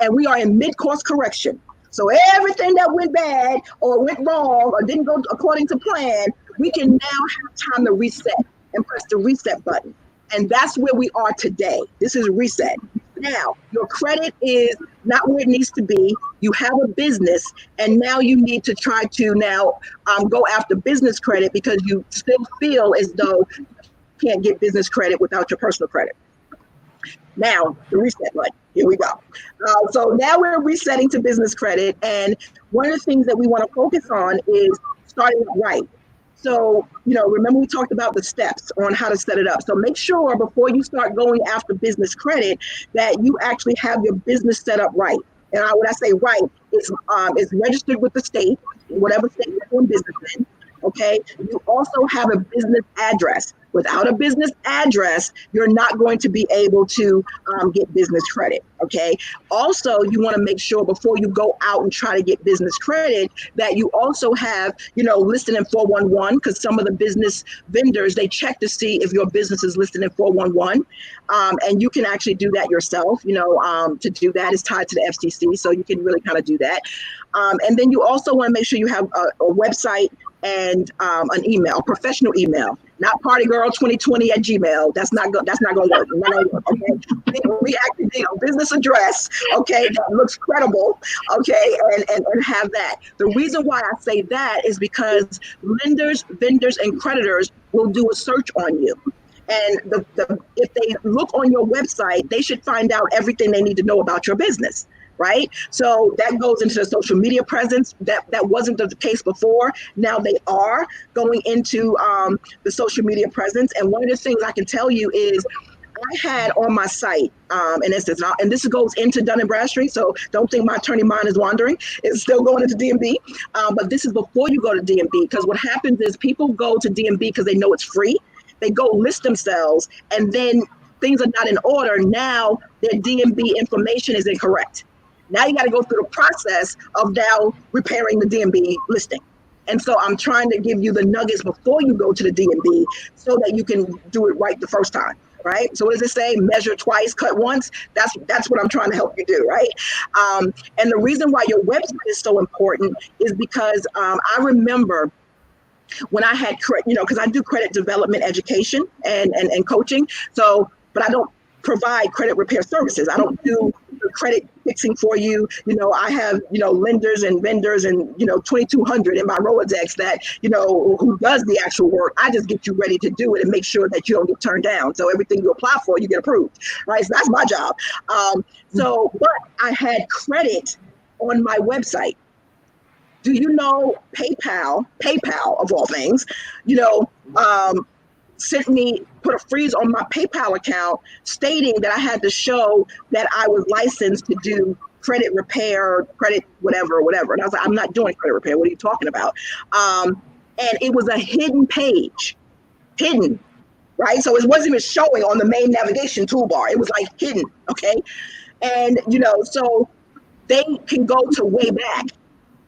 and we are in mid-course correction. So everything that went bad or went wrong or didn't go according to plan, we can now have time to reset and press the reset button. And that's where we are today. This is reset. Now, your credit is not where it needs to be. You have a business, and now you need to try to now go after business credit, because you still feel as though you can't get business credit without your personal credit. Now, the reset button. Here we go. So now we're resetting to business credit. And one of the things that we want to focus on is starting right. So, remember we talked about the steps on how to set it up. So make sure before you start going after business credit that you actually have your business set up right. And when I say right, it's registered with the state, whatever state you're doing business in. Okay. You also have a business address. Without a business address, you're not going to be able to get business credit. Okay. Also, you want to make sure before you go out and try to get business credit that you also have, listed in 411, because some of the business vendors, they check to see if your business is listed in 411. And you can actually do that yourself. To do that is tied to the FCC. So you can really kind of do that. And then you also want to make sure you have a website and an email, professional email, not partygirl2020@gmail. That's not going to work. Okay, we actually need a business address, okay, that looks credible, okay, and have that. The reason why I say that is because lenders, vendors, and creditors will do a search on you. And if they look on your website, they should find out everything they need to know about your business. Right? So that goes into the social media presence. That wasn't the case before. Now they are going into the social media presence. And one of the things I can tell you is I had on my site, and this goes into Dun & Bradstreet, so don't think my attorney mind is wandering. It's still going into DMB, but this is before you go to DMB, because what happens is people go to DMB because they know it's free. They go list themselves, and then things are not in order. Now their DMB information is incorrect. Now you got to go through the process of now repairing the DMB listing. And so I'm trying to give you the nuggets before you go to the DMB so that you can do it right the first time, right? So what does it say? Measure twice, cut once. That's what I'm trying to help you do, right? And the reason why your website is so important is because I remember when I had, because I do credit development education and coaching. So, but I don't provide credit repair services. I don't do credit fixing for you. I have, lenders and vendors and, 2,200 in my Rolodex that, who does the actual work. I just get you ready to do it and make sure that you don't get turned down. So everything you apply for, you get approved, right? So that's my job. But I had credit on my website. Do you know PayPal of all things, put a freeze on my PayPal account stating that I had to show that I was licensed to do credit repair, credit whatever. And I was like, I'm not doing credit repair. What are you talking about? And it was a hidden page, right? So it wasn't even showing on the main navigation toolbar. It was like hidden, okay? And, so they can go to way back.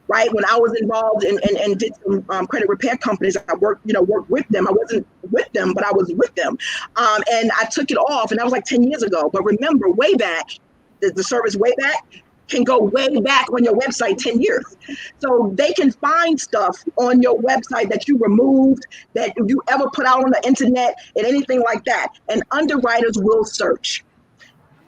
Right, when I was involved and did some credit repair companies, I worked with them. I wasn't with them, but I was with them, and I took it off, and that was like 10 years ago. But remember, way back, the service way back can go way back on your website 10 years. So they can find stuff on your website that you removed, that you ever put out on the internet, and anything like that. And underwriters will search.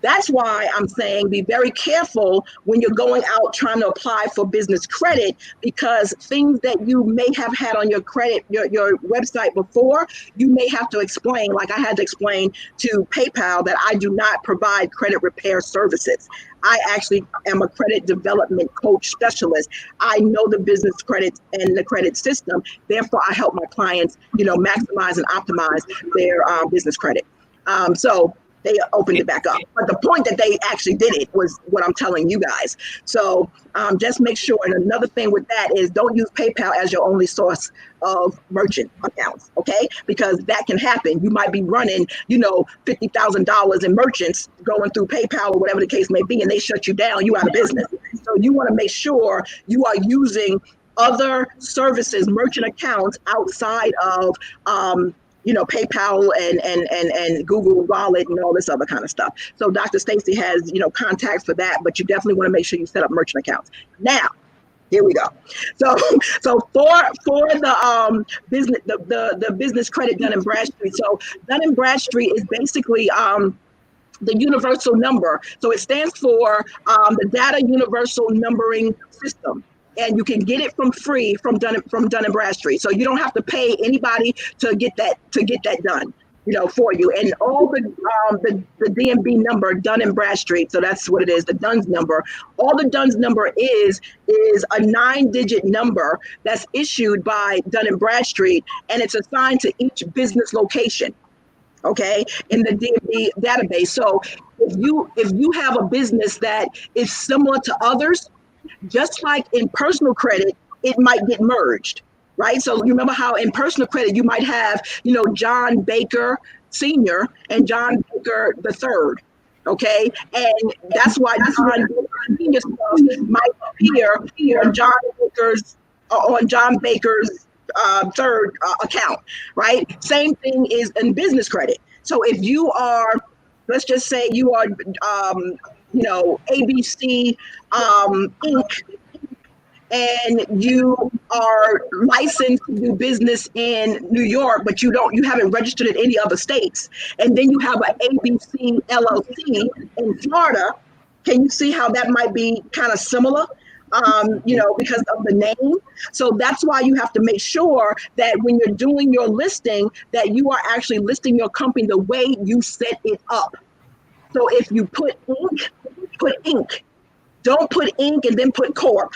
That's why I'm saying be very careful when you're going out trying to apply for business credit, because things that you may have had on your credit, your website before, you may have to explain, like I had to explain to PayPal that I do not provide credit repair services. I actually am a credit development coach specialist. I know the business credit and the credit system. Therefore, I help my clients, maximize and optimize their business credit. So they opened it back up. But the point that they actually did it was what I'm telling you guys. So just make sure. And another thing with that is don't use PayPal as your only source of merchant accounts, okay? Because that can happen. You might be running, $50,000 in merchants going through PayPal or whatever the case may be, and they shut you down, you out of business. So you want to make sure you are using other services, merchant accounts outside of PayPal and Google Wallet and all this other kind of stuff. So Dr. Stacy has, contacts for that, but you definitely want to make sure you set up merchant accounts. Now, here we go. So for the business, the business credit Dun & Bradstreet. So Dun & Bradstreet is basically the universal number. So it stands for the Data Universal Numbering System. And you can get it from free from Dun & Bradstreet. So you don't have to pay anybody to get that done. for you. And all the DMB number, Dun and Bradstreet, so that's what it is, the DUNS number. All the DUNS number is a 9-digit number that's issued by Dun and Bradstreet, and it's assigned to each business location. Okay, in the DMB database. So if you have a business that is similar to others, just like in personal credit, it might get merged, right? So you remember how in personal credit you might have, John Baker Sr. and John Baker the Third. Okay, and that's why John Baker Sr. stuff might appear on John Baker's third account, right? Same thing is in business credit. So if you are, let's just say you are, ABC Inc., and you are licensed to do business in New York, but you haven't registered in any other states, and then you have an ABC LLC in Florida. Can you see how that might be kind of similar? Because of the name. So that's why you have to make sure that when you're doing your listing, that you are actually listing your company the way you set it up. So if you put Inc., put Inc. Don't put Inc. and then put Corp.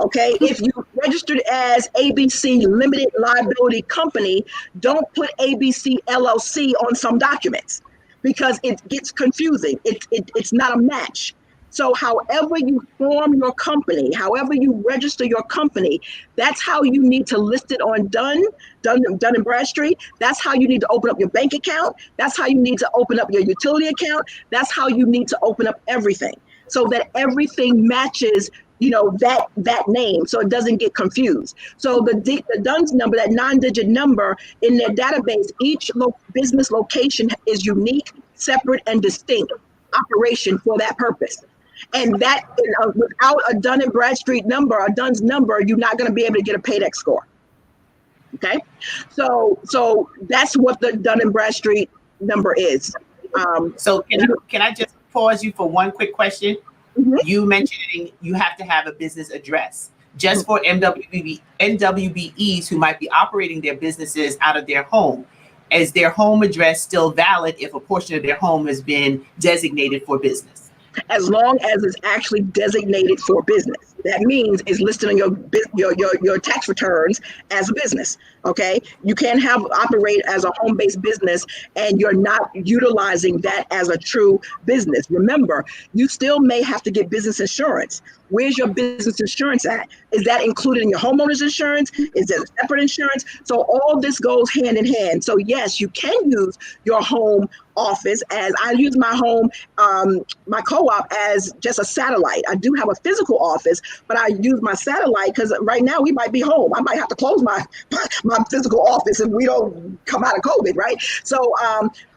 Okay, if you registered as ABC Limited Liability Company, don't put ABC LLC on some documents because it gets confusing. It's not a match. So however you form your company, however you register your company, that's how you need to list it on Dun and Bradstreet. That's how you need to open up your bank account. That's how you need to open up your utility account. That's how you need to open up everything so that everything matches that name, so it doesn't get confused. So the DUNS number, that 9-digit number in their database, each business location is unique, separate, and distinct operation for that purpose. And that without a Dun and Bradstreet number, a DUNS number, you're not going to be able to get a Paydex score. Okay, so that's what the Dun and Bradstreet number is. So can I just pause you for one quick question? Mm-hmm. You mentioned you have to have a business address. Just for NWBEs who might be operating their businesses out of their home, is their home address still valid if a portion of their home has been designated for business? As long as it's actually designated for business. That means it's listed on your tax returns as a business. Okay, you can't operate as a home-based business and you're not utilizing that as a true business. Remember, you still may have to get business insurance. Where's your business insurance at? Is that included in your homeowner's insurance? Is there a separate insurance? So all this goes hand in hand. So yes, you can use your home office as I use my home, my co-op as just a satellite. I do have a physical office, but I use my satellite because right now we might be home. I might have to close my physical office if we don't come out of COVID, right? So,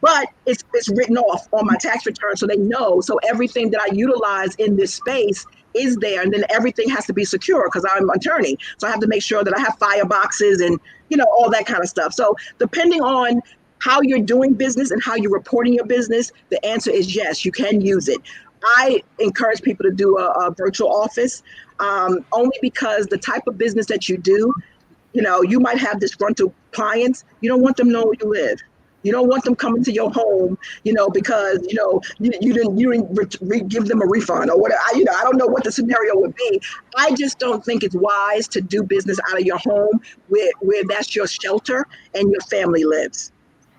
but it's written off on my tax return so they know. So everything that I utilize in this space is there, and then everything has to be secure because I'm an attorney. So I have to make sure that I have fire boxes and, all that kind of stuff. So depending on how you're doing business and how you're reporting your business, the answer is yes, you can use it. I encourage people to do a virtual office only because the type of business that you do, you might have disgruntled clients. You don't want them to know where you live. You don't want them coming to your home, because, you didn't give them a refund or whatever. I don't know what the scenario would be. I just don't think it's wise to do business out of your home where that's your shelter and your family lives.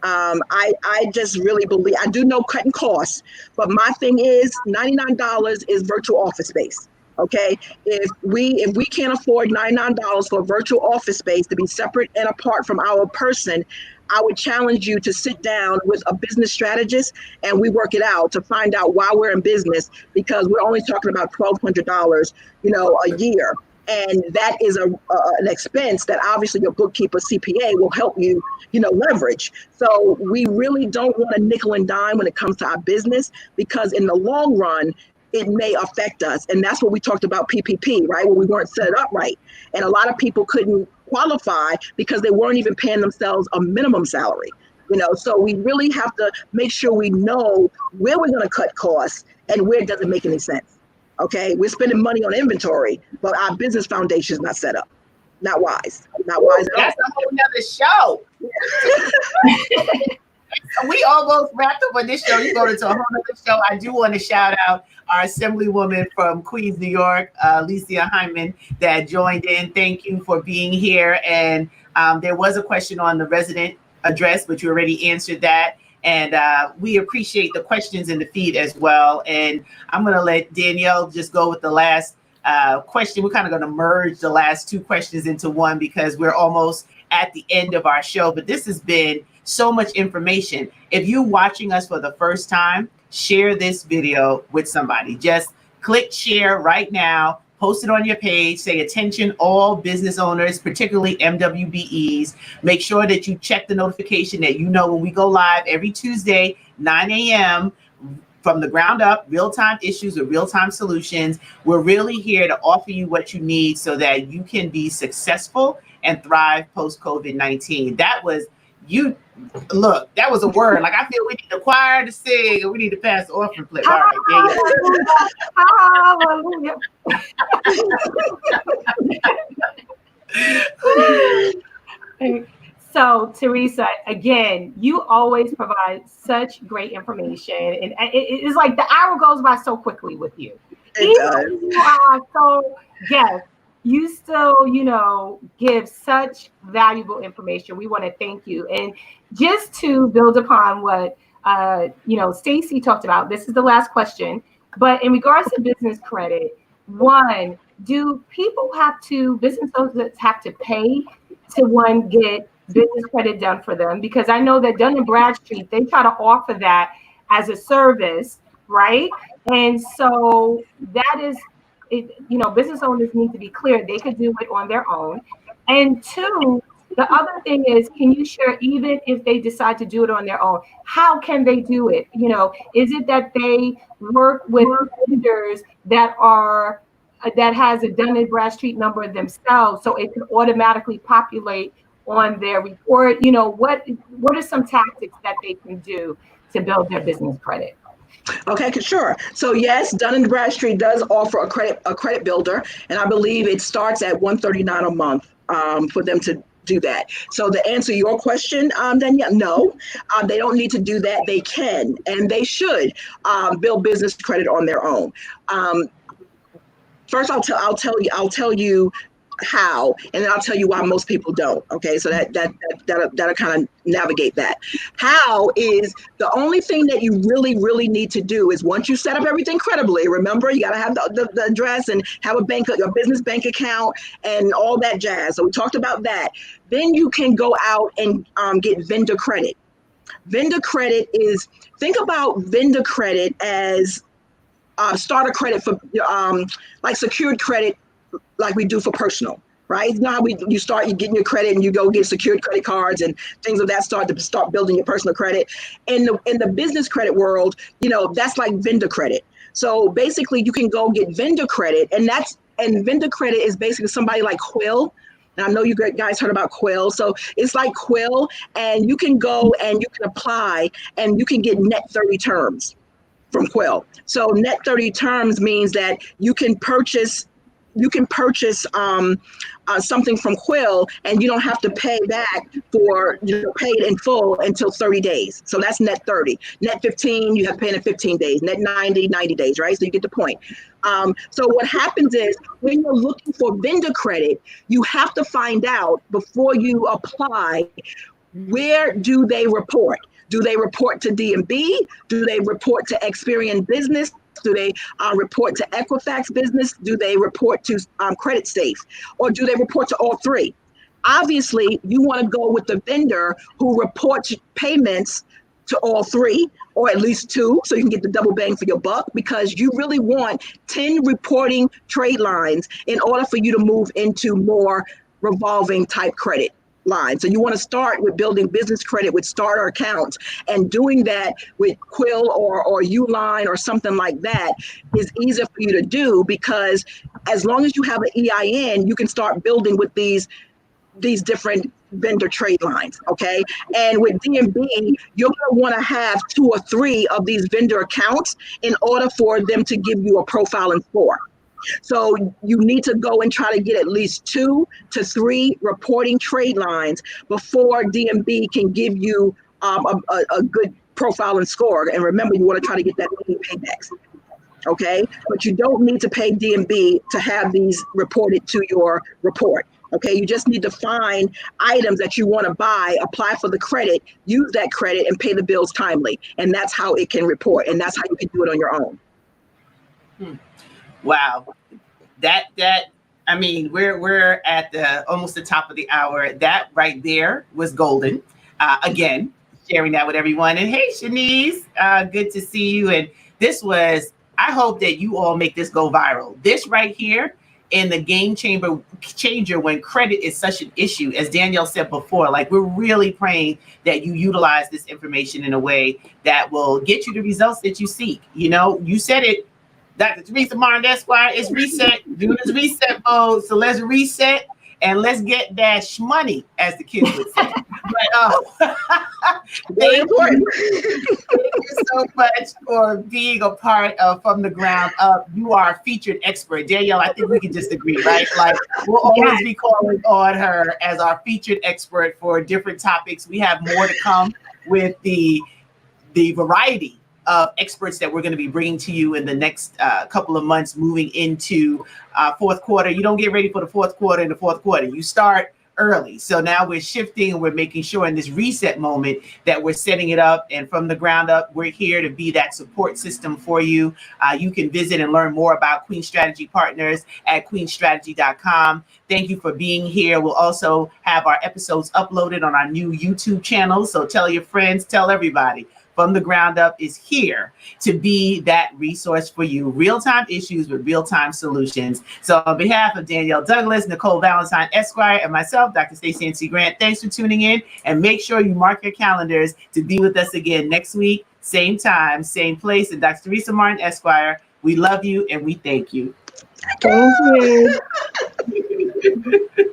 I just really believe, I do know cutting costs, but my thing is $99 is virtual office space. Okay, if we can't afford $99 for virtual office space to be separate and apart from our person, I would challenge you to sit down with a business strategist and we work it out to find out why we're in business, because we're only talking about $1,200, a year. And that is an expense that obviously your bookkeeper CPA will help you, leverage. So we really don't want to nickel and dime when it comes to our business, because in the long run, it may affect us. And that's what we talked about PPP, right? When we weren't set up right. And a lot of people couldn't qualify because they weren't even paying themselves a minimum salary. So we really have to make sure we know where we're going to cut costs and where it doesn't make any sense. Okay, we're spending money on inventory, but our business foundation is not set up. Not wise. Not wise at all. That's a whole nother show. we almost wrapped up on this show. You go into a whole other show. I do want to shout out our Assemblywoman from Queens, New York, Licia Hyman, that joined in. Thank you for being here. And there was a question on the resident address, but you already answered that. And we appreciate the questions in the feed as well. And I'm going to let Danielle just go with the last question. We're kind of going to merge the last two questions into one because we're almost at the end of our show. But this has been so much information. If you're watching us for the first time, share this video with somebody. Just click share right now. Post it on your page. Say, attention, all business owners, particularly MWBEs. Make sure that you check the notification that you know when we go live every Tuesday, 9 a.m., from the ground up, real-time issues with real-time solutions. We're really here to offer you what you need so that you can be successful and thrive post-COVID-19. That was you. Look, that was a word. Like, I feel we need the choir to sing and we need to pass the offering plate. All right, Hallelujah. Hallelujah. So, Teresa, again, you always provide such great information, and it's like the hour goes by so quickly with you. So, yes, you still, give such valuable information. We want to thank you. And just to build upon what, Stacy talked about, this is the last question, but in regards to business credit, one, do business owners have to pay to get business credit done for them? Because I know that Dun & Bradstreet, they try to offer that as a service, right? And so that is, business owners need to be clear they could do it on their own. And two, the other thing is, can you share, even if they decide to do it on their own, how can they do it? Is it that they work with vendors that has a Dun & Bradstreet number themselves, so it can automatically populate on their report? What are some tactics that they can do to build their business credit? Okay, sure. So yes, Dun & Bradstreat does offer a credit builder, and I believe it starts at $139 a month for them to do that. So to answer your question, Danielle, no, they don't need to do that. They can and they should build business credit on their own. First, I'll tell you how, and then I'll tell you why most people don't. Okay, so that'll kind of navigate that. How is the only thing that you really need to do is, once you set up everything credibly, remember you got to have the address and have a business bank account and all that jazz. So we talked about that. Then you can go out and get vendor credit. Vendor credit is, think about vendor credit as starter credit for like secured credit, like we do for personal, right? Now you getting your credit and you go get secured credit cards and things of that start building your personal credit. In the business credit world, that's like vendor credit. So basically you can go get vendor credit, and vendor credit is basically somebody like Quill. And I know you guys heard about Quill. So it's like Quill, and you can go and you can apply and you can get net 30 terms from Quill. So net 30 terms means that you can purchase something from Quill, and you don't have to pay back for pay it in full until 30 days. So that's net 30. Net 15, you have to pay in 15 days. Net 90 days, right? So you get the point. So what happens is, when you're looking for vendor credit, you have to find out before you apply, where do they report? Do they report to D&B? Do they report to Experian Business? Do they report to Equifax Business? Do they report to Credit Safe? Or do they report to all three? Obviously, you want to go with the vendor who reports payments to all three, or at least two, so you can get the double bang for your buck, because you really want 10 reporting trade lines in order for you to move into more revolving type credit line. So you want to start with building business credit with starter accounts, and doing that with Quill or Uline or something like that is easier for you to do, because as long as you have an EIN, you can start building with these different vendor trade lines, okay? And with D&B, you're gonna wanna have 2 or 3 of these vendor accounts in order for them to give you a profile and score. So you need to go and try to get at least 2 to 3 reporting trade lines before D&B can give you a good profile and score. And remember, you want to try to get that paybacks. Okay, but you don't need to pay DMB to have these reported to your report. Okay, you just need to find items that you want to buy, apply for the credit, use that credit, and pay the bills timely. And that's how it can report, and that's how you can do it on your own. Wow, that I mean, we're at the almost the top of the hour. That right there was golden. Again, sharing that with everyone. And hey, Shanice, good to see you. And this was. I hope that you all make this go viral. This right here in the game changer when credit is such an issue, as Danielle said before, like we're really praying that you utilize this information in a way that will get you the results that you seek. You know, you said it, Dr. Teresa Martin Esquire, is reset, doing this reset mode. So let's reset and let's get that money, as the kids would say. But thank you so much for being a part of From the Ground Up. You are a featured expert. Danielle, I think we can just agree, right? Like we'll always be calling on her as our featured expert for different topics. We have more to come with the variety of experts that we're going to be bringing to you in the next couple of months moving into fourth quarter. You don't get ready for the fourth quarter in the fourth quarter. You start early. So now we're shifting and we're making sure in this reset moment that we're setting it up, and from the ground up, we're here to be that support system for you. You can visit and learn more about Queen Strategy Partners at queenstrategy.com. Thank you for being here. We'll also have our episodes uploaded on our new YouTube channel. So tell your friends, tell everybody. From the Ground Up is here to be that resource for you. Real-time issues with real-time solutions. So on behalf of Danielle Douglas, Nicole Valentine Esquire, and myself, Dr. Stacey N.C. Grant, thanks for tuning in. And make sure you mark your calendars to be with us again next week, same time, same place. And Dr. Teresa Martin Esquire, we love you and we thank you. Thank you.